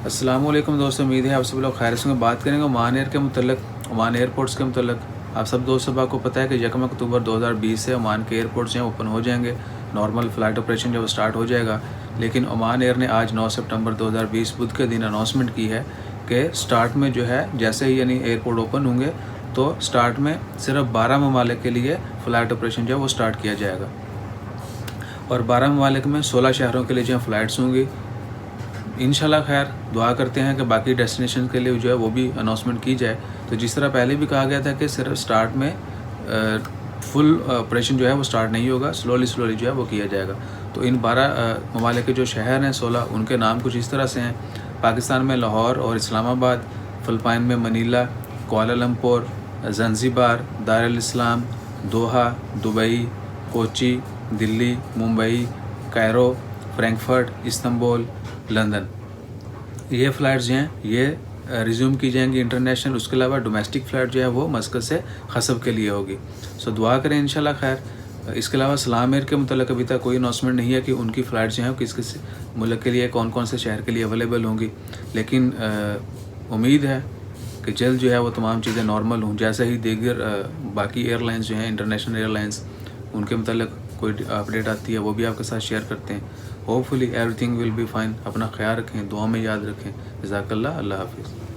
अस्सलाम वालेकुम दोस्तों, उम्मीद है आप सब लोग खैर से बात करेंगे ओमान एयर के मतलब ओमान एयरपोर्ट्स के मतलब। आप सब दोस्तों को पता है कि 1 अक्टूबर 2020 से ओमान के एयरपोर्ट्स हैं ओपन हो जाएंगे, नॉर्मल फ़्लाइट ऑपरेशन जब स्टार्ट हो जाएगा। लेकिन ओमान एयर ने आज 9 सितंबर 2020 बुध के दिन अनाउंसमेंट की है कि स्टार्ट में जो है जैसे ही यानी एयरपोर्ट ओपन होंगे तो स्टार्ट में सिर्फ 12 ममालिक के लिए फ़्लाइट ऑपरेशन जो है वो स्टार्ट किया जाएगा और 12 ममालिक में 16 शहरों के लिए जो है फ़्लाइट्स होंगी। इंशाल्लाह खैर दुआ करते हैं कि बाकी डेस्टिनेशन के लिए जो है वो भी अनाउंसमेंट की जाए। तो जिस तरह पहले भी कहा गया था कि सिर्फ स्टार्ट में फुल ऑपरेशन जो है वो स्टार्ट नहीं होगा, स्लोली जो है वो किया जाएगा। तो इन 12 ममालिक के जो शहर हैं 16, उनके नाम कुछ इस तरह से हैं। पाकिस्तान में लाहौर और इस्लामाबाद, फ़िलिपाइन में Manila, Kuala Lumpur, Zanzibar, Dar es Salaam, Doha, Dubai, Kochi, Delhi, Mumbai, Cairo, Frankfurt, Istanbul, London. ये फ़्लाइट्स जो हैं ये रिज्यूम की जाएंगी इंटरनेशनल। उसके अलावा डोमेस्टिक फ़्लाइट जो है वो मस्कत से खसब के लिए होगी। सो दुआ करें इंशाल्लाह खैर। इसके अलावा सलाम एयर के मुतल्लिक़ अभी तक कोई अनाउंसमेंट नहीं है कि उनकी फ़्लाइट जो हैं किस किस मुल्क के लिए कौन कौन से शहर के लिए अवेलेबल होंगी। लेकिन उम्मीद है कि जल्द जो है वो तमाम चीज़ें नॉर्मल हों, जैसे ही दीगर बाकी एयरलाइंस जो हैं इंटरनेशनल एयरलाइंस उनके मुतल्लिक़ कोई अपडेट आती है वो भी आपके साथ शेयर करते हैं। Hopefully everything will be fine. अपना ख्याल रखें, दुआ में याद रखें। जज़ाकल्लाह, अल्लाह हाफ़िज़।